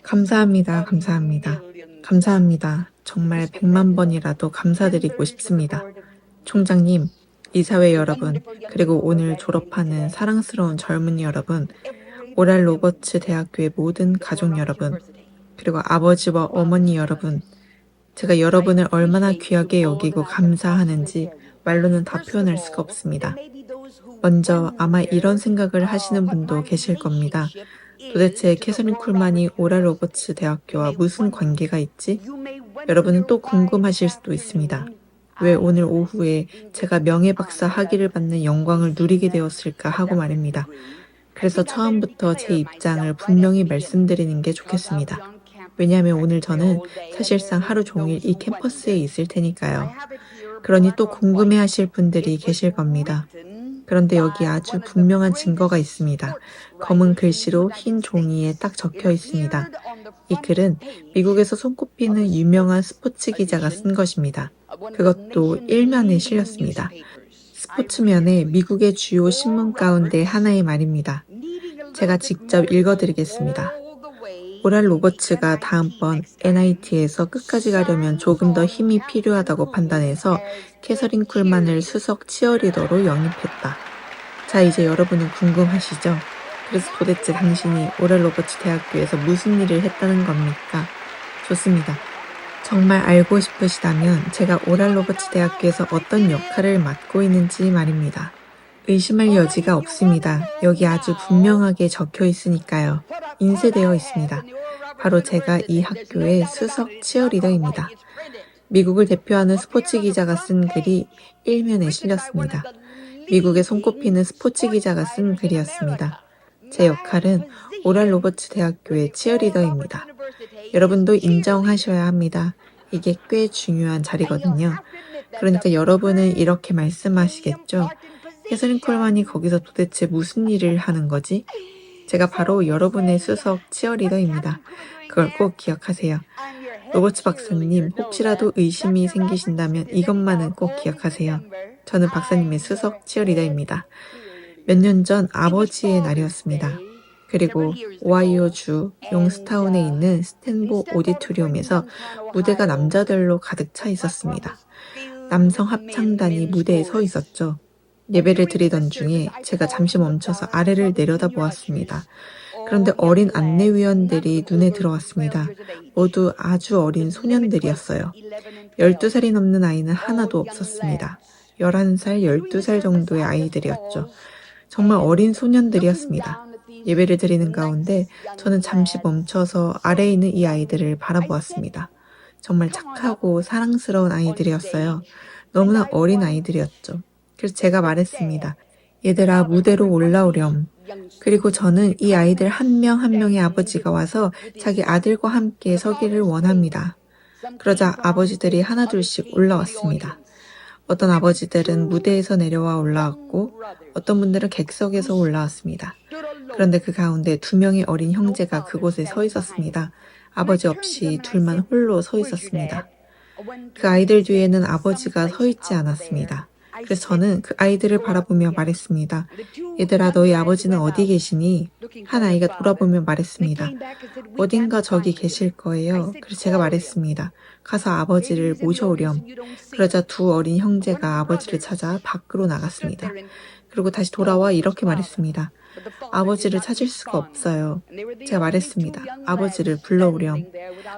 감사합니다. 감사합니다. 감사합니다. 정말 100만 번이라도 감사드리고 싶습니다. 총장님, 이사회 여러분, 그리고 오늘 졸업하는 사랑스러운 젊은이 여러분, 오랄 로버츠 대학교의 모든 가족 여러분, 그리고 아버지와 어머니 여러분, 제가 여러분을 얼마나 귀하게 여기고 감사하는지 말로는 다 표현할 수가 없습니다. 먼저 아마 이런 생각을 하시는 분도 계실 겁니다. 도대체 캐서린 쿨만이 오랄 로버츠 대학교와 무슨 관계가 있지? 여러분은 또 궁금하실 수도 있습니다. 왜 오늘 오후에 제가 명예박사 학위를 받는 영광을 누리게 되었을까 하고 말입니다. 그래서 처음부터 제 입장을 분명히 말씀드리는 게 좋겠습니다. 왜냐하면 오늘 저는 사실상 하루 종일 이 캠퍼스에 있을 테니까요. 그러니 또 궁금해하실 분들이 계실 겁니다. 그런데 여기 아주 분명한 증거가 있습니다. 검은 글씨로 흰 종이에 딱 적혀 있습니다. 이 글은 미국에서 손꼽히는 유명한 스포츠 기자가 쓴 것입니다. 그것도 일면에 실렸습니다. 스포츠면에 미국의 주요 신문 가운데 하나의 말입니다. 제가 직접 읽어드리겠습니다. 오랄 로버츠가 다음번 NIT에서 끝까지 가려면 조금 더 힘이 필요하다고 판단해서 캐서린 쿨만을 수석 치어리더로 영입했다. 자, 이제 여러분은 궁금하시죠? 그래서 도대체 당신이 오랄 로버츠 대학교에서 무슨 일을 했다는 겁니까? 좋습니다. 정말 알고 싶으시다면 제가 오랄 로버츠 대학교에서 어떤 역할을 맡고 있는지 말입니다. 의심할 여지가 없습니다. 여기 아주 분명하게 적혀 있으니까요. 인쇄되어 있습니다. 바로 제가 이 학교의 수석 치어리더입니다. 미국을 대표하는 스포츠 기자가 쓴 글이 일면에 실렸습니다. 미국에 손꼽히는 스포츠 기자가 쓴 글이었습니다. 제 역할은 오랄 로버츠 대학교의 치어리더입니다. 여러분도 인정하셔야 합니다. 이게 꽤 중요한 자리거든요. 그러니까 여러분은 이렇게 말씀하시겠죠. 캐서린 콜만이 거기서 도대체 무슨 일을 하는 거지? 제가 바로 여러분의 수석 치어리더입니다. 그걸 꼭 기억하세요. 로버츠 박사님, 혹시라도 의심이 생기신다면 이것만은 꼭 기억하세요. 저는 박사님의 수석 치어리더입니다. 몇 년 전 아버지의 날이었습니다. 그리고 오하이오주 용스타운에 있는 스탠보 오디토리움에서 무대가 남자들로 가득 차 있었습니다. 남성 합창단이 무대에 서 있었죠. 예배를 드리던 중에 제가 잠시 멈춰서 아래를 내려다보았습니다. 그런데 어린 안내위원들이 눈에 들어왔습니다. 모두 아주 어린 소년들이었어요. 12살이 넘는 아이는 하나도 없었습니다. 11살, 12살 정도의 아이들이었죠. 정말 어린 소년들이었습니다. 예배를 드리는 가운데 저는 잠시 멈춰서 아래에 있는 이 아이들을 바라보았습니다. 정말 착하고 사랑스러운 아이들이었어요. 너무나 어린 아이들이었죠. 그래서 제가 말했습니다. 얘들아, 무대로 올라오렴. 그리고 저는 이 아이들 한 명 한 명의 아버지가 와서 자기 아들과 함께 서기를 원합니다. 그러자 아버지들이 하나둘씩 올라왔습니다. 어떤 아버지들은 무대에서 내려와 올라왔고 어떤 분들은 객석에서 올라왔습니다. 그런데 그 가운데 2명의 어린 형제가 그곳에 서 있었습니다. 아버지 없이 둘만 홀로 서 있었습니다. 그 아이들 뒤에는 아버지가 서 있지 않았습니다. 그래서 저는 그 아이들을 바라보며 말했습니다. 얘들아, 너희 아버지는 어디 계시니? 한 아이가 돌아보며 말했습니다. 어딘가 저기 계실 거예요. 그래서 제가 말했습니다. 가서 아버지를 모셔오렴. 그러자 2 어린 형제가 아버지를 찾아 밖으로 나갔습니다. 그리고 다시 돌아와 이렇게 말했습니다. 아버지를 찾을 수가 없어요. 제가 말했습니다. 아버지를 불러오렴.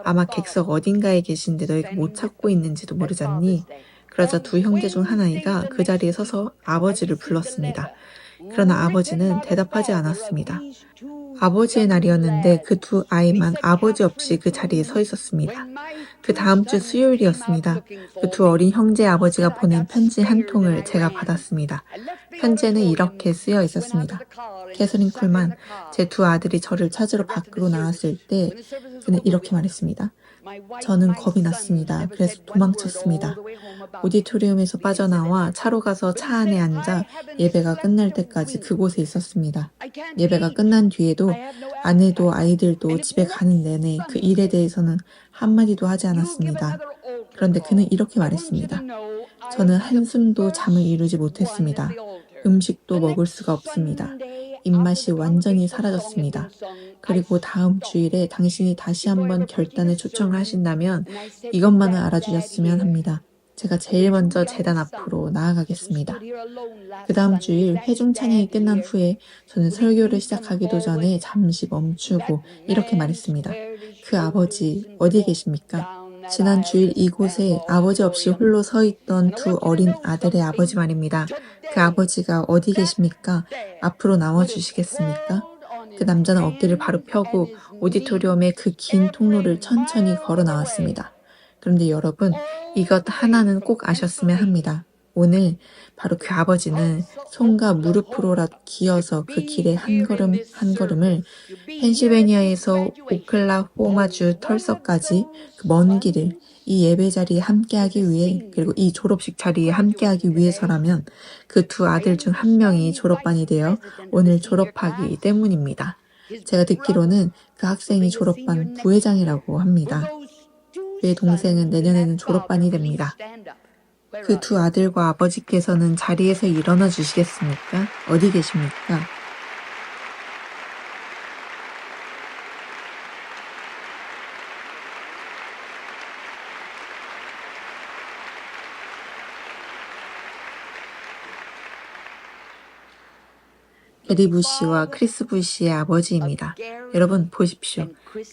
아마 객석 어딘가에 계신데 너희가 못 찾고 있는지도 모르잖니? 그러자 2 형제 중 한 아이가 그 자리에 서서 아버지를 불렀습니다. 그러나 아버지는 대답하지 않았습니다. 아버지의 날이었는데 그 2 아이만 아버지 없이 그 자리에 서 있었습니다. 그 다음 주 수요일이었습니다. 그 2 어린 형제의 아버지가 보낸 편지 한 통을 제가 받았습니다. 편지에는 이렇게 쓰여 있었습니다. 캐서린 쿨만, 제 2 아들이 저를 찾으러 밖으로 나왔을 때 그는 이렇게 말했습니다. 저는 겁이 났습니다. 그래서 도망쳤습니다. 오디토리움에서 빠져나와 차로 가서 차 안에 앉아 예배가 끝날 때까지 그곳에 있었습니다. 예배가 끝난 뒤에도 아내도 아이들도 집에 가는 내내 그 일에 대해서는 한마디도 하지 않았습니다. 그런데 그는 이렇게 말했습니다. 저는 한숨도 잠을 이루지 못했습니다. 음식도 먹을 수가 없습니다. 입맛이 완전히 사라졌습니다. 그리고 다음 주일에 당신이 다시 한번 결단을 초청을 하신다면 이것만은 알아주셨으면 합니다. 제가 제일 먼저 제단 앞으로 나아가겠습니다. 그 다음 주일 회중 찬양이 끝난 후에 저는 설교를 시작하기도 전에 잠시 멈추고 이렇게 말했습니다. 그 아버지 어디 계십니까? 지난 주일 이곳에 아버지 없이 홀로 서 있던 두 어린 아들의 아버지 말입니다. 그 아버지가 어디 계십니까? 앞으로 나와 주시겠습니까? 그 남자는 어깨를 바로 펴고 오디토리움의 그 긴 통로를 천천히 걸어 나왔습니다. 그런데 여러분, 이것 하나는 꼭 아셨으면 합니다. 오늘 바로 그 아버지는 손과 무릎으로라도 기어서 그 길의 한 걸음 한 걸음을 펜실베니아에서 오클라호마주 털서까지 그 먼 길을 이 예배 자리에 함께하기 위해 그리고 이 졸업식 자리에 함께하기 위해서라면 그 두 아들 중 한 명이 졸업반이 되어 오늘 졸업하기 때문입니다. 제가 듣기로는 그 학생이 졸업반 부회장이라고 합니다. 그의 동생은 내년에는 졸업반이 됩니다. 그 두 아들과 아버지께서는 자리에서 일어나 주시겠습니까? 어디 계십니까? 게리 부시와 크리스 부시의 아버지입니다. 여러분 보십시오.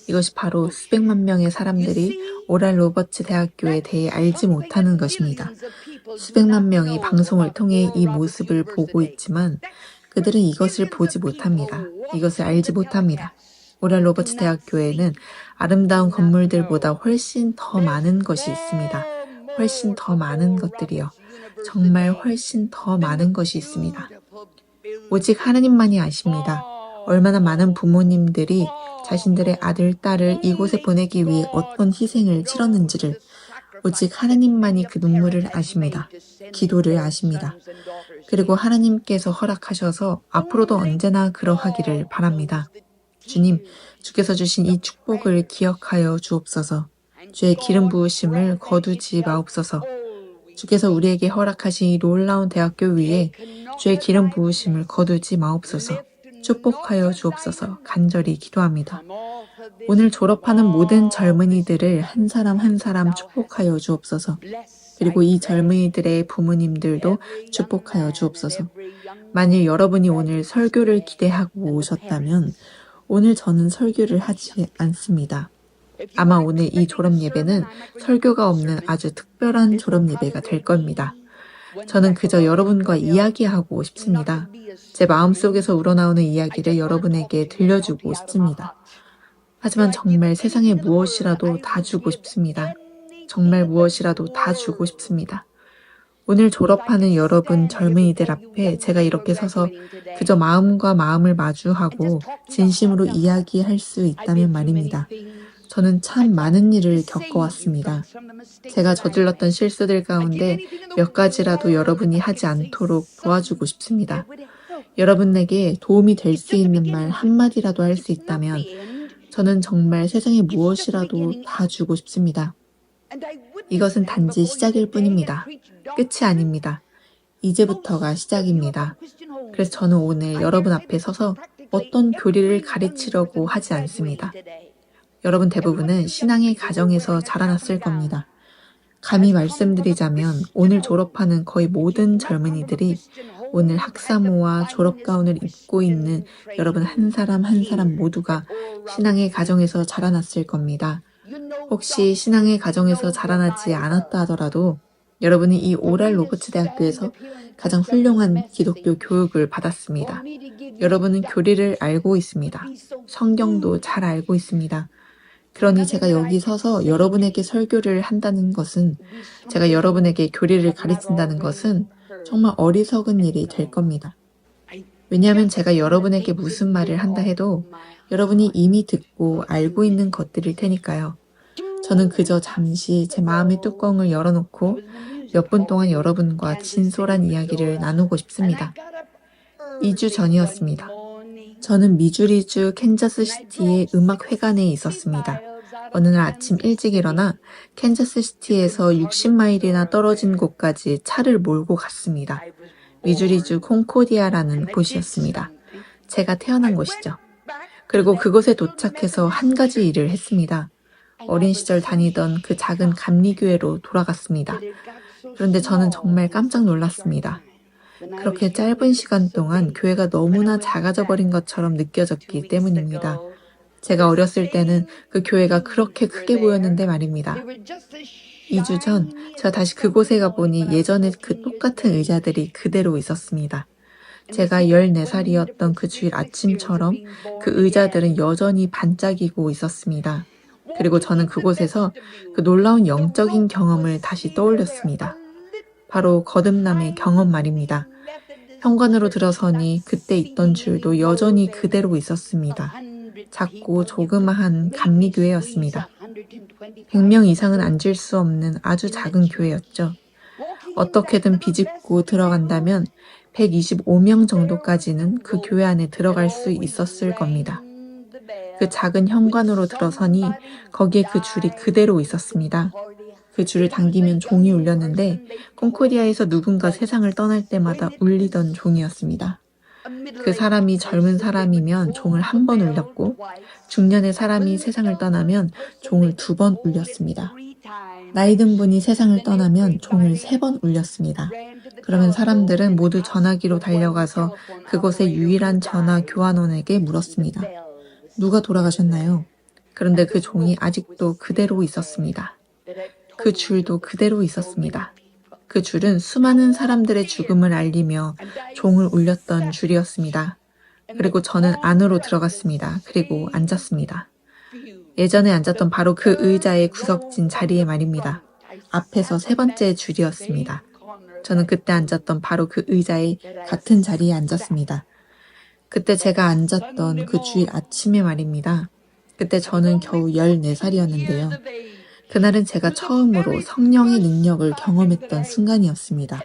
이것이 바로 수백만 명의 사람들이 오랄 로버츠 대학교에 대해 알지 못하는 것입니다. 수백만 명이 방송을 통해 이 모습을 보고 있지만 그들은 이것을 보지 못합니다. 이것을 알지 못합니다. 오랄 로버츠 대학교에는 아름다운 건물들보다 훨씬 더 많은 것이 있습니다. 훨씬 더 많은 것들이요. 정말 훨씬 더 많은 것이 있습니다. 오직 하나님만이 아십니다. 얼마나 많은 부모님들이 자신들의 아들, 딸을 이곳에 보내기 위해 어떤 희생을 치렀는지를 오직 하나님만이 그 눈물을 아십니다. 기도를 아십니다. 그리고 하나님께서 허락하셔서 앞으로도 언제나 그러하기를 바랍니다. 주님, 주께서 주신 이 축복을 기억하여 주옵소서. 주의 기름 부으심을 거두지 마옵소서. 주께서 우리에게 허락하신 이 놀라운 대학교 위에 주의 기름 부으심을 거두지 마옵소서. 축복하여 주옵소서. 간절히 기도합니다. 오늘 졸업하는 모든 젊은이들을 한 사람 한 사람 축복하여 주옵소서. 그리고 이 젊은이들의 부모님들도 축복하여 주옵소서. 만일 여러분이 오늘 설교를 기대하고 오셨다면 오늘 저는 설교를 하지 않습니다. 아마 오늘 이 졸업 예배는 설교가 없는 아주 특별한 졸업 예배가 될 겁니다. 저는 그저 여러분과 이야기하고 싶습니다. 제 마음속에서 우러나오는 이야기를 여러분에게 들려주고 싶습니다. 하지만 정말 세상에 무엇이라도 다 주고 싶습니다. 정말 무엇이라도 다 주고 싶습니다. 오늘 졸업하는 여러분 젊은이들 앞에 제가 이렇게 서서 그저 마음과 마음을 마주하고 진심으로 이야기할 수 있다면 말입니다. 저는 참 많은 일을 겪어왔습니다. 제가 저질렀던 실수들 가운데 몇 가지라도 여러분이 하지 않도록 도와주고 싶습니다. 여러분에게 도움이 될 수 있는 말 한마디라도 할 수 있다면 저는 정말 세상에 무엇이라도 다 주고 싶습니다. 이것은 단지 시작일 뿐입니다. 끝이 아닙니다. 이제부터가 시작입니다. 그래서 저는 오늘 여러분 앞에 서서 어떤 교리를 가르치려고 하지 않습니다. 여러분 대부분은 신앙의 가정에서 자라났을 겁니다. 감히 말씀드리자면 오늘 졸업하는 거의 모든 젊은이들이 오늘 학사모와 졸업가운을 입고 있는 여러분 한 사람 한 사람 모두가 신앙의 가정에서 자라났을 겁니다. 혹시 신앙의 가정에서 자라나지 않았다 하더라도 여러분이 이 오랄 로버츠 대학교에서 가장 훌륭한 기독교 교육을 받았습니다. 여러분은 교리를 알고 있습니다. 성경도 잘 알고 있습니다. 그러니 제가 여기 서서 여러분에게 설교를 한다는 것은, 제가 여러분에게 교리를 가르친다는 것은 정말 어리석은 일이 될 겁니다. 왜냐하면 제가 여러분에게 무슨 말을 한다 해도 여러분이 이미 듣고 알고 있는 것들일 테니까요. 저는 그저 잠시 제 마음의 뚜껑을 열어놓고 몇 분 동안 여러분과 진솔한 이야기를 나누고 싶습니다. 2주 전이었습니다. 저는 미주리주 캔자스시티의 음악회관에 있었습니다. 어느 날 아침 일찍 일어나 캔자스시티에서 60마일이나 떨어진 곳까지 차를 몰고 갔습니다. 미주리주 콩코디아라는 곳이었습니다. 제가 태어난 곳이죠. 그리고 그곳에 도착해서 한 가지 일을 했습니다. 어린 시절 다니던 그 작은 감리교회로 돌아갔습니다. 그런데 저는 정말 깜짝 놀랐습니다. 그렇게 짧은 시간 동안 교회가 너무나 작아져 버린 것처럼 느껴졌기 때문입니다. 제가 어렸을 때는 그 교회가 그렇게 크게 보였는데 말입니다. 2주 전, 제가 다시 그곳에 가보니 예전에 그 똑같은 의자들이 그대로 있었습니다. 제가 14살이었던 그 주일 아침처럼 그 의자들은 여전히 반짝이고 있었습니다. 그리고 저는 그곳에서 그 놀라운 영적인 경험을 다시 떠올렸습니다. 바로 거듭남의 경험 말입니다. 현관으로 들어서니 그때 있던 줄도 여전히 그대로 있었습니다. 작고 조그마한 감리교회였습니다. 100명 이상은 앉을 수 없는 아주 작은 교회였죠. 어떻게든 비집고 들어간다면 125명 정도까지는 그 교회 안에 들어갈 수 있었을 겁니다. 그 작은 현관으로 들어서니 거기에 그 줄이 그대로 있었습니다. 그 줄을 당기면 종이 울렸는데 콩코디아에서 누군가 세상을 떠날 때마다 울리던 종이었습니다. 그 사람이 젊은 사람이면 종을 한 번 울렸고 중년의 사람이 세상을 떠나면 종을 2번 울렸습니다. 나이 든 분이 세상을 떠나면 종을 3번 울렸습니다. 그러면 사람들은 모두 전화기로 달려가서 그곳의 유일한 전화 교환원에게 물었습니다. 누가 돌아가셨나요? 그런데 그 종이 아직도 그대로 있었습니다. 그 줄도 그대로 있었습니다. 그 줄은 수많은 사람들의 죽음을 알리며 종을 울렸던 줄이었습니다. 그리고 저는 안으로 들어갔습니다. 그리고 앉았습니다. 예전에 앉았던 바로 그 의자의 구석진 자리에 말입니다. 앞에서 3번째 줄이었습니다. 저는 그때 앉았던 바로 그 의자의 같은 자리에 앉았습니다. 그때 제가 앉았던 그 주일 아침에 말입니다. 그때 저는 겨우 14살이었는데요. 그날은 제가 처음으로 성령의 능력을 경험했던 순간이었습니다.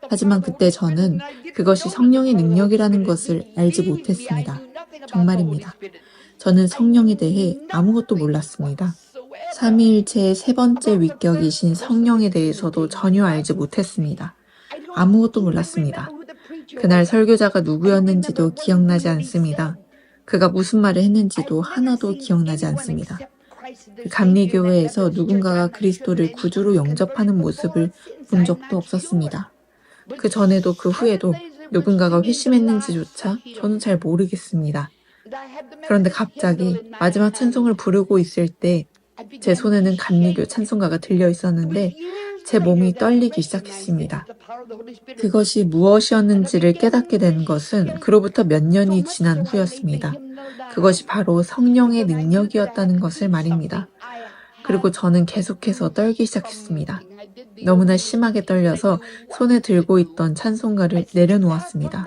하지만 그때 저는 그것이 성령의 능력이라는 것을 알지 못했습니다. 정말입니다. 저는 성령에 대해 아무것도 몰랐습니다. 삼위일체의 3번째 위격이신 성령에 대해서도 전혀 알지 못했습니다. 아무것도 몰랐습니다. 그날 설교자가 누구였는지도 기억나지 않습니다. 그가 무슨 말을 했는지도 하나도 기억나지 않습니다. 그 감리교회에서 누군가가 그리스도를 구주로 영접하는 모습을 본 적도 없었습니다. 그 전에도 그 후에도 누군가가 회심했는지조차 저는 잘 모르겠습니다. 그런데 갑자기 마지막 찬송을 부르고 있을 때 제 손에는 감리교 찬송가가 들려 있었는데 제 몸이 떨리기 시작했습니다. 그것이 무엇이었는지를 깨닫게 된 것은 그로부터 몇 년이 지난 후였습니다. 그것이 바로 성령의 능력이었다는 것을 말입니다. 그리고 저는 계속해서 떨기 시작했습니다. 너무나 심하게 떨려서 손에 들고 있던 찬송가를 내려놓았습니다.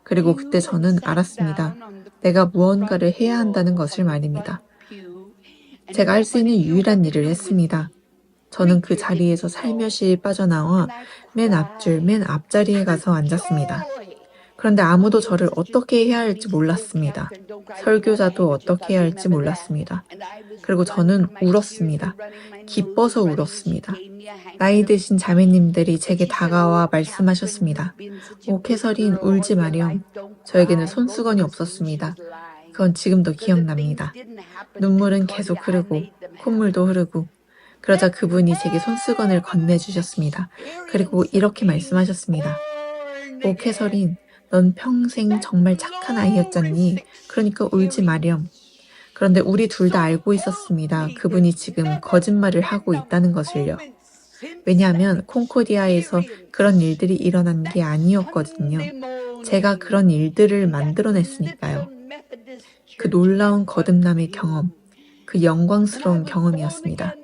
그리고 그때 저는 알았습니다. 내가 무언가를 해야 한다는 것을 말입니다. 제가 할 수 있는 유일한 일을 했습니다. 저는 그 자리에서 살며시 빠져나와 맨 앞줄, 맨 앞자리에 가서 앉았습니다. 그런데 아무도 저를 어떻게 해야 할지 몰랐습니다. 설교자도 어떻게 해야 할지 몰랐습니다. 그리고 저는 울었습니다. 기뻐서 울었습니다. 나이 드신 자매님들이 제게 다가와 말씀하셨습니다. 오, 캐서린, 울지 마렴. 저에게는 손수건이 없었습니다. 그건 지금도 기억납니다. 눈물은 계속 흐르고 콧물도 흐르고 그러자 그분이 제게 손수건을 건네주셨습니다. 그리고 이렇게 말씀하셨습니다. 오, 캐서린, 넌 평생 정말 착한 아이였잖니. 그러니까 울지 마렴. 그런데 우리 둘 다 알고 있었습니다. 그분이 지금 거짓말을 하고 있다는 것을요. 왜냐하면 콩코디아에서 그런 일들이 일어난 게 아니었거든요. 제가 그런 일들을 만들어냈으니까요. 그 놀라운 거듭남의 경험, 그 영광스러운 경험이었습니다.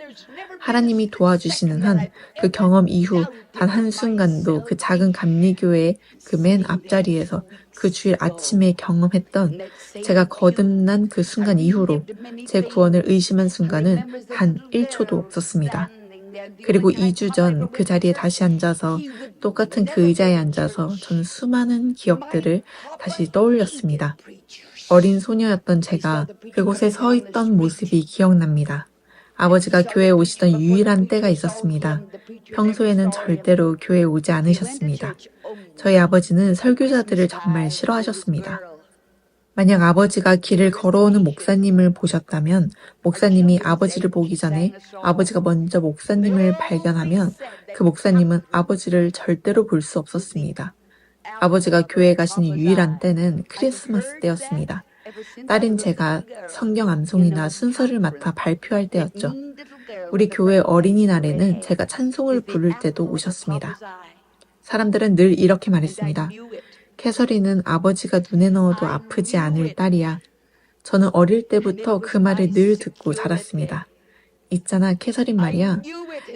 하나님이 도와주시는 한 그 경험 이후 단 한순간도 그 작은 감리교회의 그 맨 앞자리에서 그 주일 아침에 경험했던 제가 거듭난 그 순간 이후로 제 구원을 의심한 순간은 단 1초도 없었습니다. 그리고 2주 전 그 자리에 다시 앉아서 똑같은 그 의자에 앉아서 저는 수많은 기억들을 다시 떠올렸습니다. 어린 소녀였던 제가 그곳에 서 있던 모습이 기억납니다. 아버지가 교회에 오시던 유일한 때가 있었습니다. 평소에는 절대로 교회에 오지 않으셨습니다. 저희 아버지는 설교자들을 정말 싫어하셨습니다. 만약 아버지가 길을 걸어오는 목사님을 보셨다면 목사님이 아버지를 보기 전에 아버지가 먼저 목사님을 발견하면 그 목사님은 아버지를 절대로 볼 수 없었습니다. 아버지가 교회에 가신 유일한 때는 크리스마스 때였습니다. 딸인 제가 성경 암송이나 순서를 맡아 발표할 때였죠. 우리 교회 어린이날에는 제가 찬송을 부를 때도 오셨습니다. 사람들은 늘 이렇게 말했습니다. 캐서린은 아버지가 눈에 넣어도 아프지 않을 딸이야. 저는 어릴 때부터 그 말을 늘 듣고 자랐습니다. 있잖아, 캐서린 말이야.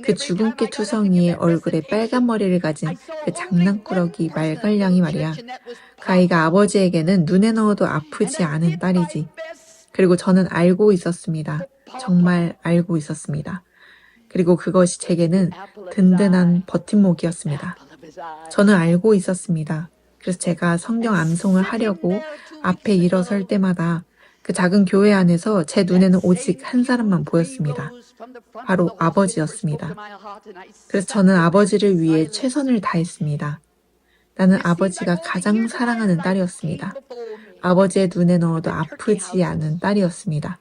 그 주근깨 투성이의 얼굴에 빨간 머리를 가진 그 장난꾸러기 말갈량이 말이야. 그 아이가 아버지에게는 눈에 넣어도 아프지 않은 딸이지. 그리고 저는 알고 있었습니다. 정말 알고 있었습니다. 그리고 그것이 제게는 든든한 버팀목이었습니다. 저는 알고 있었습니다. 그래서 제가 성경 암송을 하려고 앞에 일어설 때마다 그 작은 교회 안에서 제 눈에는 오직 한 사람만 보였습니다. 바로 아버지였습니다. 그래서 저는 아버지를 위해 최선을 다했습니다. 나는 아버지가 가장 사랑하는 딸이었습니다. 아버지의 눈에 넣어도 아프지 않은 딸이었습니다.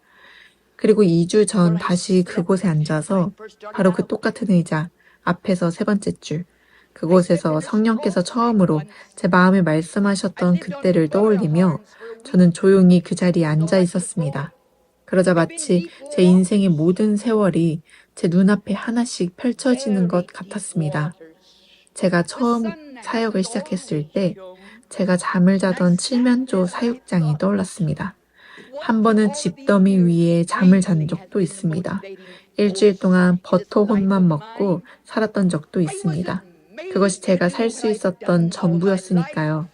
그리고 2주 전 다시 그곳에 앉아서 바로 그 똑같은 의자 앞에서 세 번째 줄 그곳에서 성령께서 처음으로 제 마음에 말씀하셨던 그때를 떠올리며 저는 조용히 그 자리에 앉아 있었습니다. 그러자 마치 제 인생의 모든 세월이 제 눈앞에 하나씩 펼쳐지는 것 같았습니다. 제가 처음 사역을 시작했을 때 제가 잠을 자던 칠면조 사육장이 떠올랐습니다. 한 번은 집더미 위에 잠을 잔 적도 있습니다. 일주일 동안 버터혼만 먹고 살았던 적도 있습니다. 그것이 제가 살 수 있었던 전부였으니까요.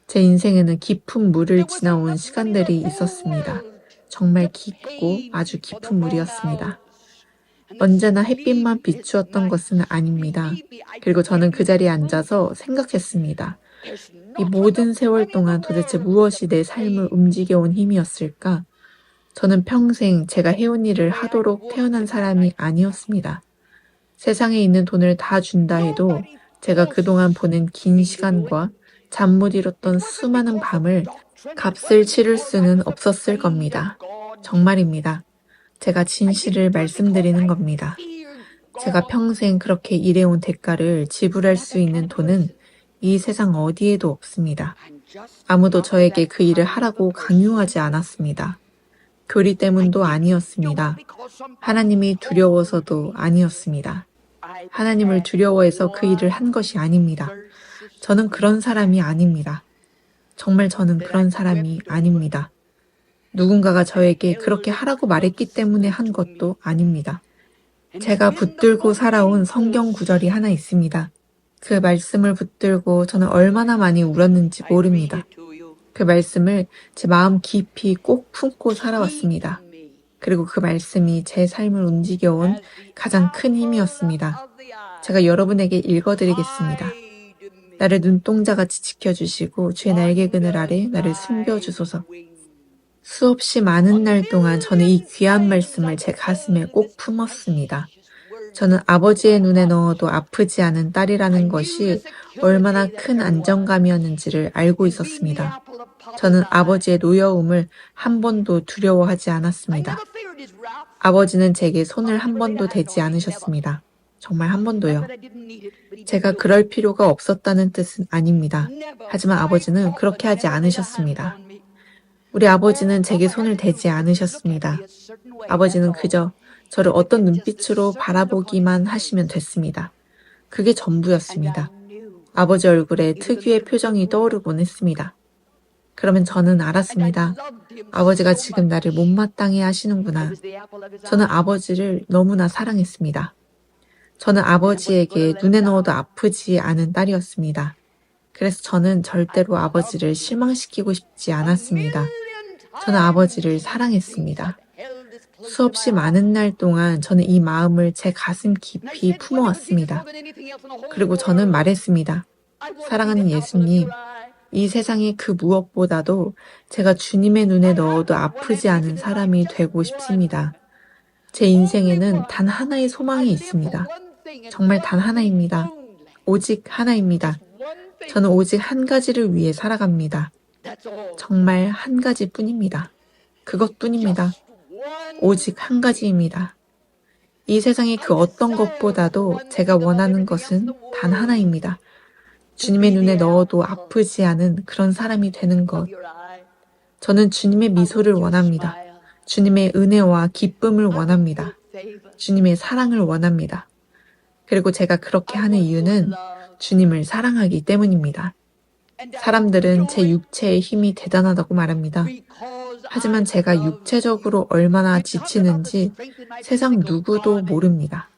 제 인생에는 깊은 물을 지나온 시간들이 있었습니다. 정말 깊고 아주 깊은 물이었습니다. 언제나 햇빛만 비추었던 것은 아닙니다. 그리고 저는 그 자리에 앉아서 생각했습니다. 이 모든 세월 동안 도대체 무엇이 내 삶을 움직여온 힘이었을까? 저는 평생 제가 해온 일을 하도록 태어난 사람이 아니었습니다. 세상에 있는 돈을 다 준다 해도 제가 그동안 보낸 긴 시간과 잠 못 이뤘던 수많은 밤을 값을 치를 수는 없었을 겁니다. 정말입니다. 제가 진실을 말씀드리는 겁니다. 제가 평생 그렇게 일해온 대가를 지불할 수 있는 돈은 이 세상 어디에도 없습니다. 아무도 저에게 그 일을 하라고 강요하지 않았습니다. 교리 때문도 아니었습니다. 하나님이 두려워서도 아니었습니다. 하나님을 두려워해서 그 일을 한 것이 아닙니다. 저는 그런 사람이 아닙니다. 정말 저는 그런 사람이 아닙니다. 누군가가 저에게 그렇게 하라고 말했기 때문에 한 것도 아닙니다. 제가 붙들고 살아온 성경 구절이 하나 있습니다. 그 말씀을 붙들고 저는 얼마나 많이 울었는지 모릅니다. 그 말씀을 제 마음 깊이 꼭 품고 살아왔습니다. 그리고 그 말씀이 제 삶을 움직여온 가장 큰 힘이었습니다. 제가 여러분에게 읽어드리겠습니다. 나를 눈동자같이 지켜주시고 주의 날개 그늘 아래 나를 숨겨주소서. 수없이 많은 날 동안 저는 이 귀한 말씀을 제 가슴에 꼭 품었습니다. 저는 아버지의 눈에 넣어도 아프지 않은 딸이라는 것이 얼마나 큰 안정감이었는지를 알고 있었습니다. 저는 아버지의 노여움을 한 번도 두려워하지 않았습니다. 아버지는 제게 손을 한 번도 대지 않으셨습니다. 정말 한 번도요. 제가 그럴 필요가 없었다는 뜻은 아닙니다. 하지만 아버지는 그렇게 하지 않으셨습니다. 우리 아버지는 제게 손을 대지 않으셨습니다. 아버지는 그저 저를 어떤 눈빛으로 바라보기만 하시면 됐습니다. 그게 전부였습니다. 아버지 얼굴에 특유의 표정이 떠오르곤 했습니다. 그러면 저는 알았습니다. 아버지가 지금 나를 못마땅해 하시는구나. 저는 아버지를 너무나 사랑했습니다. 저는 아버지에게 눈에 넣어도 아프지 않은 딸이었습니다. 그래서 저는 절대로 아버지를 실망시키고 싶지 않았습니다. 저는 아버지를 사랑했습니다. 수없이 많은 날 동안 저는 이 마음을 제 가슴 깊이 품어왔습니다. 그리고 저는 말했습니다. 사랑하는 예수님, 이 세상의 그 무엇보다도 제가 주님의 눈에 넣어도 아프지 않은 사람이 되고 싶습니다. 제 인생에는 단 하나의 소망이 있습니다. 정말 단 하나입니다. 오직 하나입니다. 저는 오직 한 가지를 위해 살아갑니다. 정말 한 가지뿐입니다. 그것뿐입니다. 오직 한 가지입니다. 이 세상의 그 어떤 것보다도 제가 원하는 것은 단 하나입니다. 주님의 눈에 넣어도 아프지 않은 그런 사람이 되는 것. 저는 주님의 미소를 원합니다. 주님의 은혜와 기쁨을 원합니다. 주님의 사랑을 원합니다. 그리고 제가 그렇게 하는 이유는 주님을 사랑하기 때문입니다. 사람들은 제 육체의 힘이 대단하다고 말합니다. 하지만 제가 육체적으로 얼마나 지치는지 세상 누구도 모릅니다.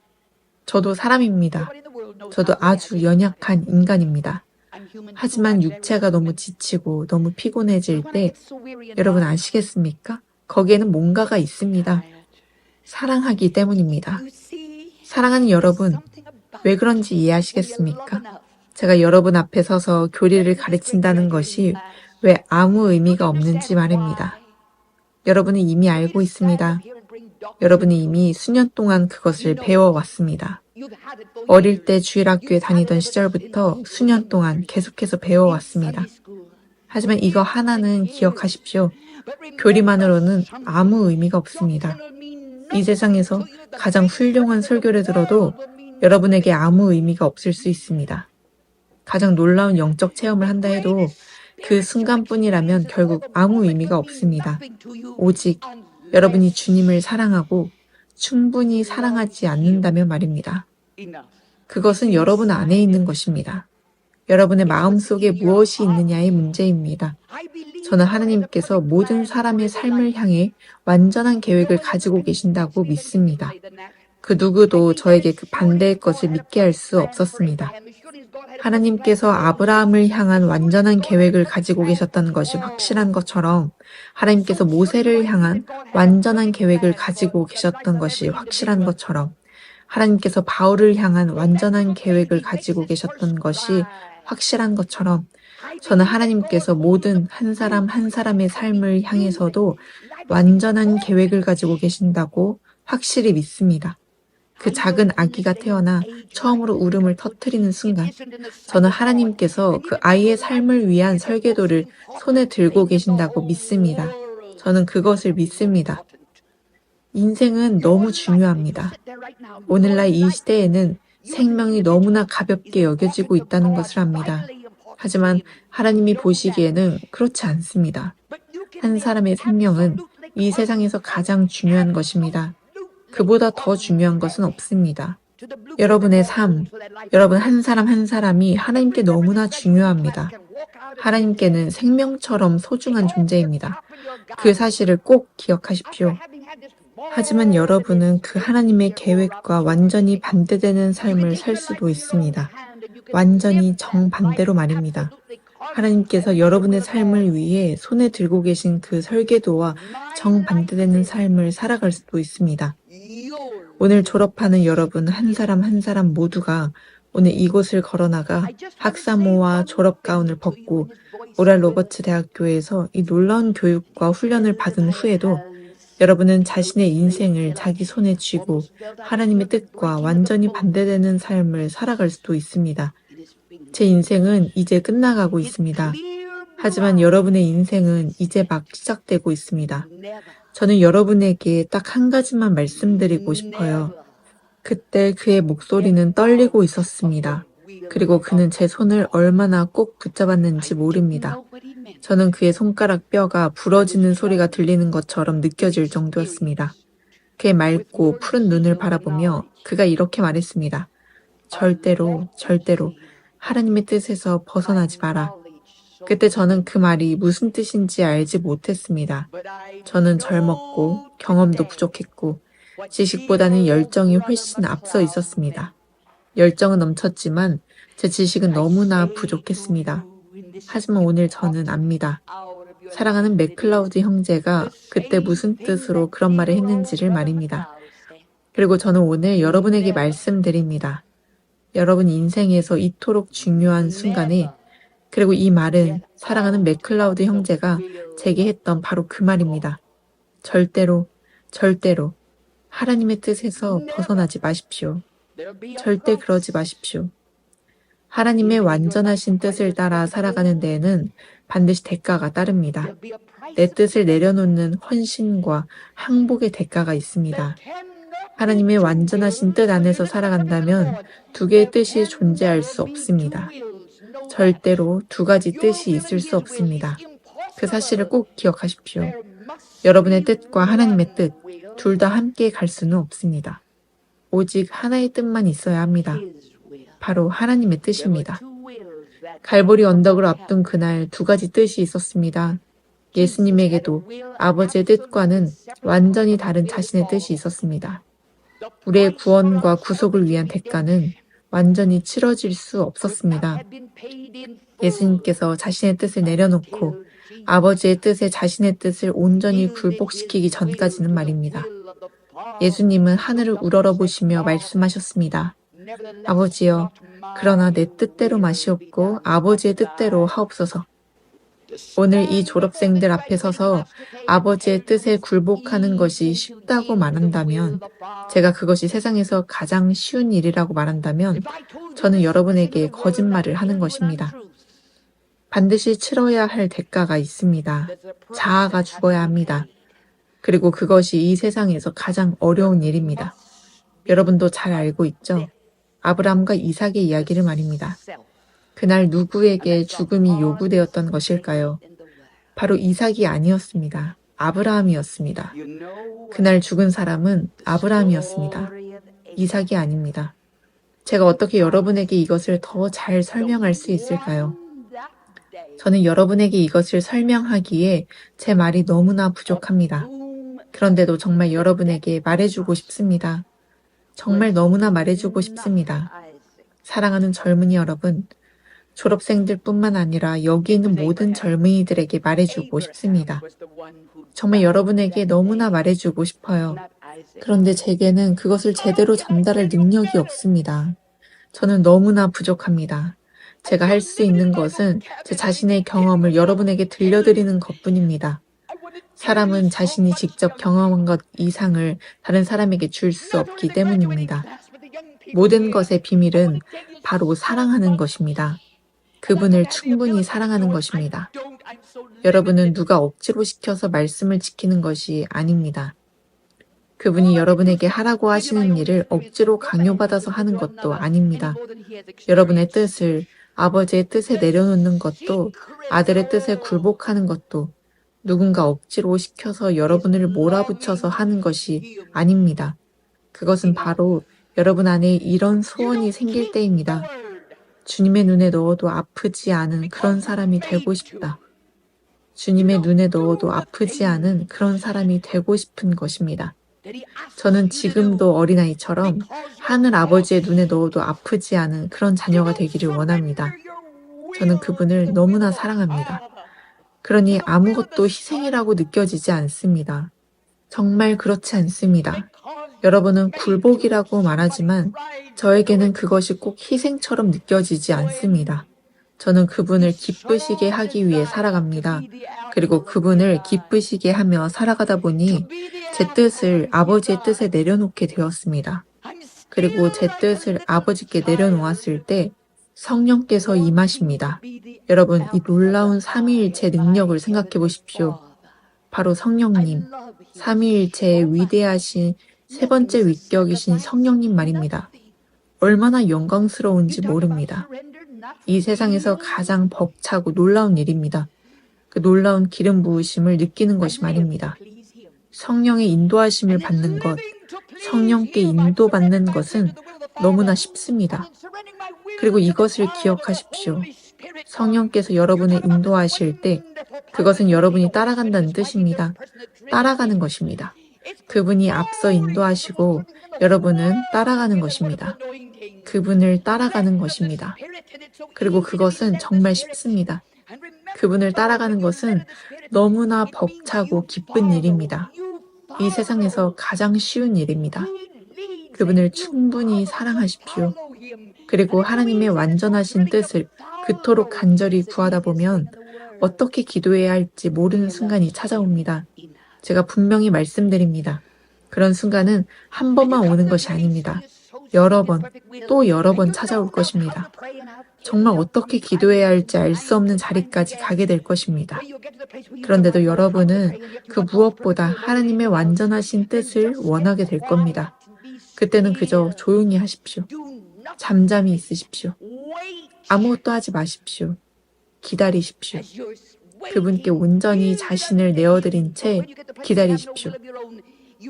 저도 사람입니다. 저도 아주 연약한 인간입니다. 하지만 육체가 너무 지치고 너무 피곤해질 때 여러분 아시겠습니까? 거기에는 뭔가가 있습니다. 사랑하기 때문입니다. 사랑하는 여러분, 왜 그런지 이해하시겠습니까? 제가 여러분 앞에 서서 교리를 가르친다는 것이 왜 아무 의미가 없는지 말입니다. 여러분은 이미 알고 있습니다. 여러분이 이미 수년 동안 그것을 배워왔습니다. 어릴 때 주일학교에 다니던 시절부터 수년 동안 계속해서 배워왔습니다. 하지만 이거 하나는 기억하십시오. 교리만으로는 아무 의미가 없습니다. 이 세상에서 가장 훌륭한 설교를 들어도 여러분에게 아무 의미가 없을 수 있습니다. 가장 놀라운 영적 체험을 한다 해도 그 순간뿐이라면 결국 아무 의미가 없습니다. 오직 여러분이 주님을 사랑하고 충분히 사랑하지 않는다면 말입니다. 그것은 여러분 안에 있는 것입니다. 여러분의 마음속에 무엇이 있느냐의 문제입니다. 저는 하나님께서 모든 사람의 삶을 향해 완전한 계획을 가지고 계신다고 믿습니다. 그 누구도 저에게 그 반대의 것을 믿게 할 수 없었습니다. 하나님께서 아브라함을 향한 완전한 계획을 가지고 계셨다는 것이 확실한 것처럼 하나님께서 모세를 향한 완전한 계획을 가지고 계셨던 것이 확실한 것처럼 하나님께서 바울을 향한 완전한 계획을 가지고 계셨던 것이 확실한 것처럼 저는 하나님께서 모든 한 사람 한 사람의 삶을 향해서도 완전한 계획을 가지고 계신다고 확실히 믿습니다. 그 작은 아기가 태어나 처음으로 울음을 터뜨리는 순간 저는 하나님께서 그 아이의 삶을 위한 설계도를 손에 들고 계신다고 믿습니다. 저는 그것을 믿습니다. 인생은 너무 중요합니다. 오늘날 이 시대에는 생명이 너무나 가볍게 여겨지고 있다는 것을 압니다. 하지만 하나님이 보시기에는 그렇지 않습니다. 한 사람의 생명은 이 세상에서 가장 중요한 것입니다. 그보다 더 중요한 것은 없습니다. 여러분의 삶, 여러분 한 사람 한 사람이 하나님께 너무나 중요합니다. 하나님께는 생명처럼 소중한 존재입니다. 그 사실을 꼭 기억하십시오. 하지만 여러분은 그 하나님의 계획과 완전히 반대되는 삶을 살 수도 있습니다. 완전히 정반대로 말입니다. 하나님께서 여러분의 삶을 위해 손에 들고 계신 그 설계도와 정반대되는 삶을 살아갈 수도 있습니다. 오늘 졸업하는 여러분 한 사람 한 사람 모두가 오늘 이곳을 걸어나가 학사모와 졸업가운을 벗고 오랄 로버츠 대학교에서 이 놀라운 교육과 훈련을 받은 후에도 여러분은 자신의 인생을 자기 손에 쥐고 하나님의 뜻과 완전히 반대되는 삶을 살아갈 수도 있습니다. 제 인생은 이제 끝나가고 있습니다. 하지만 여러분의 인생은 이제 막 시작되고 있습니다. 저는 여러분에게 딱 한 가지만 말씀드리고 싶어요. 그때 그의 목소리는 떨리고 있었습니다. 그리고 그는 제 손을 얼마나 꼭 붙잡았는지 모릅니다. 저는 그의 손가락 뼈가 부러지는 소리가 들리는 것처럼 느껴질 정도였습니다. 그의 맑고 푸른 눈을 바라보며 그가 이렇게 말했습니다. 절대로, 절대로 하나님의 뜻에서 벗어나지 마라. 그때 저는 그 말이 무슨 뜻인지 알지 못했습니다. 저는 젊었고 경험도 부족했고 지식보다는 열정이 훨씬 앞서 있었습니다. 열정은 넘쳤지만 제 지식은 너무나 부족했습니다. 하지만 오늘 저는 압니다. 사랑하는 맥클라우드 형제가 그때 무슨 뜻으로 그런 말을 했는지를 말입니다. 그리고 저는 오늘 여러분에게 말씀드립니다. 여러분 인생에서 이토록 중요한 순간에 그리고 이 말은 사랑하는 맥클라우드 형제가 제게 했던 바로 그 말입니다. 절대로, 절대로 하나님의 뜻에서 벗어나지 마십시오. 절대 그러지 마십시오. 하나님의 완전하신 뜻을 따라 살아가는 데에는 반드시 대가가 따릅니다. 내 뜻을 내려놓는 헌신과 항복의 대가가 있습니다. 하나님의 완전하신 뜻 안에서 살아간다면 두 개의 뜻이 존재할 수 없습니다. 절대로 두 가지 뜻이 있을 수 없습니다. 그 사실을 꼭 기억하십시오. 여러분의 뜻과 하나님의 뜻, 둘 다 함께 갈 수는 없습니다. 오직 하나의 뜻만 있어야 합니다. 바로 하나님의 뜻입니다. 갈보리 언덕을 앞둔 그날 두 가지 뜻이 있었습니다. 예수님에게도 아버지의 뜻과는 완전히 다른 자신의 뜻이 있었습니다. 우리의 구원과 구속을 위한 대가는 완전히 치러질 수 없었습니다. 예수님께서 자신의 뜻을 내려놓고 아버지의 뜻에 자신의 뜻을 온전히 굴복시키기 전까지는 말입니다. 예수님은 하늘을 우러러보시며 말씀하셨습니다. 아버지여, 그러나 내 뜻대로 마시옵고 아버지의 뜻대로 하옵소서. 오늘 이 졸업생들 앞에 서서 아버지의 뜻에 굴복하는 것이 쉽다고 말한다면, 제가 그것이 세상에서 가장 쉬운 일이라고 말한다면, 저는 여러분에게 거짓말을 하는 것입니다. 반드시 치러야 할 대가가 있습니다. 자아가 죽어야 합니다. 그리고 그것이 이 세상에서 가장 어려운 일입니다. 여러분도 잘 알고 있죠? 아브라함과 이삭의 이야기를 말입니다. 그날 누구에게 죽음이 요구되었던 것일까요? 바로 이삭이 아니었습니다. 아브라함이었습니다. 그날 죽은 사람은 아브라함이었습니다. 이삭이 아닙니다. 제가 어떻게 여러분에게 이것을 더 잘 설명할 수 있을까요? 저는 여러분에게 이것을 설명하기에 제 말이 너무나 부족합니다. 그런데도 정말 여러분에게 말해주고 싶습니다. 정말 너무나 말해주고 싶습니다. 사랑하는 젊은이 여러분, 졸업생들뿐만 아니라 여기 있는 모든 젊은이들에게 말해주고 싶습니다. 정말 여러분에게 너무나 말해주고 싶어요. 그런데 제게는 그것을 제대로 전달할 능력이 없습니다. 저는 너무나 부족합니다. 제가 할 수 있는 것은 제 자신의 경험을 여러분에게 들려드리는 것뿐입니다. 사람은 자신이 직접 경험한 것 이상을 다른 사람에게 줄 수 없기 때문입니다. 모든 것의 비밀은 바로 사랑하는 것입니다. 그분을 충분히 사랑하는 것입니다. 여러분은 누가 억지로 시켜서 말씀을 지키는 것이 아닙니다. 그분이 여러분에게 하라고 하시는 일을 억지로 강요받아서 하는 것도 아닙니다. 여러분의 뜻을 아버지의 뜻에 내려놓는 것도 아들의 뜻에 굴복하는 것도 누군가 억지로 시켜서 여러분을 몰아붙여서 하는 것이 아닙니다. 그것은 바로 여러분 안에 이런 소원이 생길 때입니다. 주님의 눈에 넣어도 아프지 않은 그런 사람이 되고 싶다. 주님의 눈에 넣어도 아프지 않은 그런 사람이 되고 싶은 것입니다. 저는 지금도 어린아이처럼 하늘 아버지의 눈에 넣어도 아프지 않은 그런 자녀가 되기를 원합니다. 저는 그분을 너무나 사랑합니다. 그러니 아무것도 희생이라고 느껴지지 않습니다. 정말 그렇지 않습니다. 여러분은 굴복이라고 말하지만 저에게는 그것이 꼭 희생처럼 느껴지지 않습니다. 저는 그분을 기쁘시게 하기 위해 살아갑니다. 그리고 그분을 기쁘시게 하며 살아가다 보니 제 뜻을 아버지의 뜻에 내려놓게 되었습니다. 그리고 제 뜻을 아버지께 내려놓았을 때 성령께서 임하십니다. 여러분, 이 놀라운 삼위일체 능력을 생각해 보십시오. 바로 성령님, 삼위일체의 위대하신 세 번째 위격이신 성령님 말입니다. 얼마나 영광스러운지 모릅니다. 이 세상에서 가장 벅차고 놀라운 일입니다. 그 놀라운 기름 부으심을 느끼는 것이 말입니다. 성령의 인도하심을 받는 것, 성령께 인도받는 것은 너무나 쉽습니다. 그리고 이것을 기억하십시오. 성령께서 여러분을 인도하실 때 그것은 여러분이 따라간다는 뜻입니다. 따라가는 것입니다. 그분이 앞서 인도하시고 여러분은 따라가는 것입니다. 그분을 따라가는 것입니다. 그리고 그것은 정말 쉽습니다. 그분을 따라가는 것은 너무나 벅차고 기쁜 일입니다. 이 세상에서 가장 쉬운 일입니다. 그분을 충분히 사랑하십시오. 그리고 하나님의 완전하신 뜻을 그토록 간절히 구하다 보면 어떻게 기도해야 할지 모르는 순간이 찾아옵니다. 제가 분명히 말씀드립니다. 그런 순간은 한 번만 오는 것이 아닙니다. 여러 번, 또 여러 번 찾아올 것입니다. 정말 어떻게 기도해야 할지 알 수 없는 자리까지 가게 될 것입니다. 그런데도 여러분은 그 무엇보다 하나님의 완전하신 뜻을 원하게 될 겁니다. 그때는 그저 조용히 하십시오. 잠잠히 있으십시오. 아무것도 하지 마십시오. 기다리십시오. 그분께 온전히 자신을 내어드린 채 기다리십시오.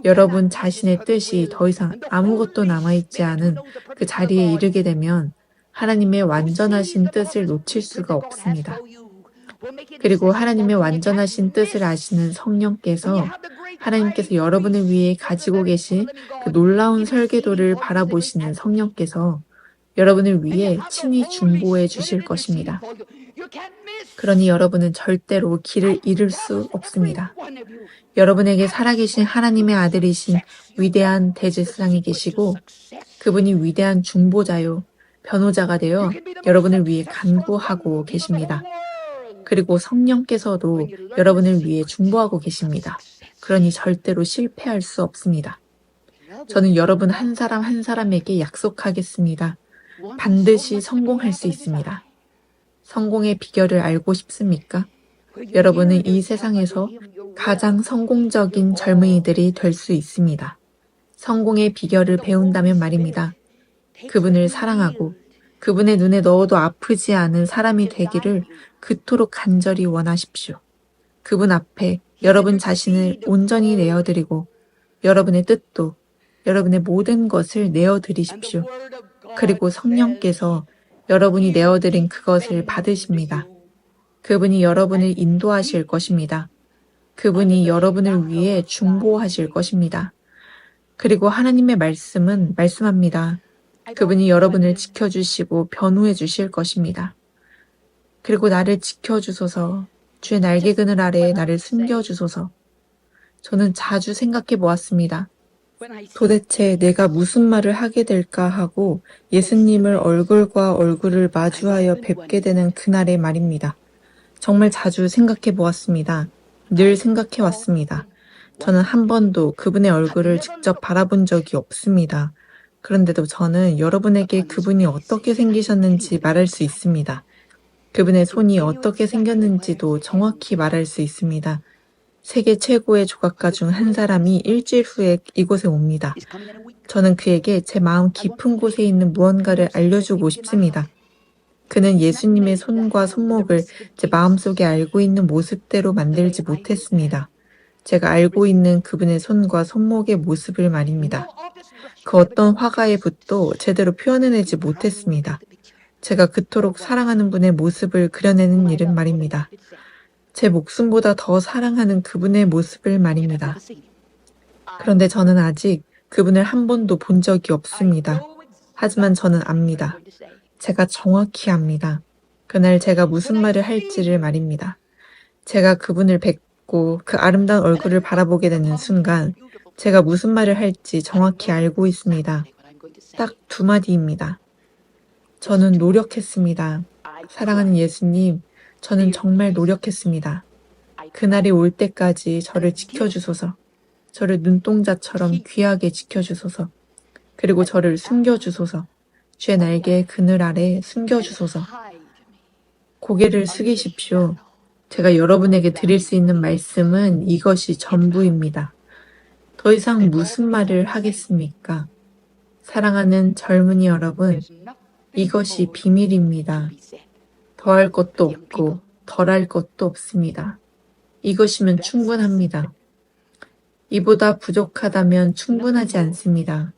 여러분 자신의 뜻이 더 이상 아무것도 남아있지 않은 그 자리에 이르게 되면 하나님의 완전하신 뜻을 놓칠 수가 없습니다. 그리고 하나님의 완전하신 뜻을 아시는 성령께서 하나님께서 여러분을 위해 가지고 계신 그 놀라운 설계도를 바라보시는 성령께서 여러분을 위해 친히 중보해 주실 것입니다. 그러니 여러분은 절대로 길을 잃을 수 없습니다. 여러분에게 살아계신 하나님의 아들이신 위대한 대제사장이 계시고 그분이 위대한 중보자요, 변호자가 되어 여러분을 위해 간구하고 계십니다. 그리고 성령께서도 여러분을 위해 중보하고 계십니다. 그러니 절대로 실패할 수 없습니다. 저는 여러분 한 사람 한 사람에게 약속하겠습니다. 반드시 성공할 수 있습니다. 성공의 비결을 알고 싶습니까? 여러분은 이 세상에서 가장 성공적인 젊은이들이 될 수 있습니다. 성공의 비결을 배운다면 말입니다. 그분을 사랑하고 그분의 눈에 넣어도 아프지 않은 사람이 되기를 그토록 간절히 원하십시오. 그분 앞에 여러분 자신을 온전히 내어드리고 여러분의 뜻도 여러분의 모든 것을 내어드리십시오. 그리고 성령께서 여러분이 내어드린 그것을 받으십니다. 그분이 여러분을 인도하실 것입니다. 그분이 여러분을 위해 중보하실 것입니다. 그리고 하나님의 말씀은 말씀합니다. 그분이 여러분을 지켜주시고 변호해 주실 것입니다. 그리고 나를 지켜주소서, 주의 날개 그늘 아래에 나를 숨겨주소서. 저는 자주 생각해 보았습니다. 도대체 내가 무슨 말을 하게 될까 하고 예수님을 얼굴과 얼굴을 마주하여 뵙게 되는 그날의 말입니다. 정말 자주 생각해 보았습니다. 늘 생각해 왔습니다. 저는 한 번도 그분의 얼굴을 직접 바라본 적이 없습니다. 그런데도 저는 여러분에게 그분이 어떻게 생기셨는지 말할 수 있습니다. 그분의 손이 어떻게 생겼는지도 정확히 말할 수 있습니다. 세계 최고의 조각가 중 한 사람이 일주일 후에 이곳에 옵니다. 저는 그에게 제 마음 깊은 곳에 있는 무언가를 알려주고 싶습니다. 그는 예수님의 손과 손목을 제 마음속에 알고 있는 모습대로 만들지 못했습니다. 제가 알고 있는 그분의 손과 손목의 모습을 말입니다. 그 어떤 화가의 붓도 제대로 표현해내지 못했습니다. 제가 그토록 사랑하는 분의 모습을 그려내는 일은 말입니다. 제 목숨보다 더 사랑하는 그분의 모습을 말입니다. 그런데 저는 아직 그분을 한 번도 본 적이 없습니다. 하지만 저는 압니다. 제가 정확히 압니다. 그날 제가 무슨 말을 할지를 말입니다. 제가 그분을 뵙고 그 아름다운 얼굴을 바라보게 되는 순간 제가 무슨 말을 할지 정확히 알고 있습니다. 딱 2마디입니다. 저는 노력했습니다. 사랑하는 예수님, 저는 정말 노력했습니다. 그날이 올 때까지 저를 지켜주소서. 저를 눈동자처럼 귀하게 지켜주소서. 그리고 저를 숨겨주소서. 주의 날개 그늘 아래 숨겨주소서. 고개를 숙이십시오. 제가 여러분에게 드릴 수 있는 말씀은 이것이 전부입니다. 더 이상 무슨 말을 하겠습니까? 사랑하는 젊은이 여러분, 이것이 비밀입니다. 더할 것도 없고 덜할 것도 없습니다. 이것이면 충분합니다. 이보다 부족하다면 충분하지 않습니다.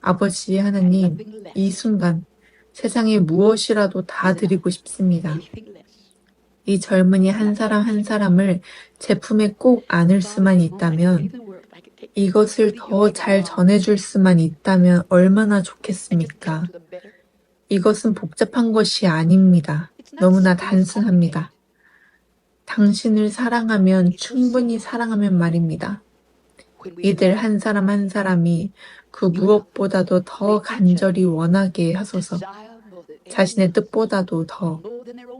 아버지 하나님, 이 순간 세상에 무엇이라도 다 드리고 싶습니다. 이 젊은이 한 사람 한 사람을 제 품에 꼭 안을 수만 있다면, 이것을 더 잘 전해줄 수만 있다면 얼마나 좋겠습니까? 이것은 복잡한 것이 아닙니다. 너무나 단순합니다. 당신을 사랑하면 충분히 사랑하면 말입니다. 이들 한 사람 한 사람이 그 무엇보다도 더 간절히 원하게 하소서. 자신의 뜻보다도 더,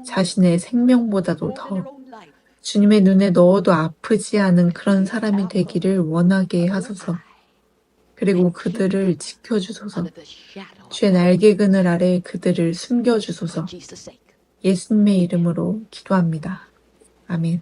자신의 생명보다도 더, 주님의 눈에 넣어도 아프지 않은 그런 사람이 되기를 원하게 하소서. 그리고 그들을 지켜주소서. 주의 날개 그늘 아래 그들을 숨겨주소서. 예수님의 이름으로 기도합니다. 아멘.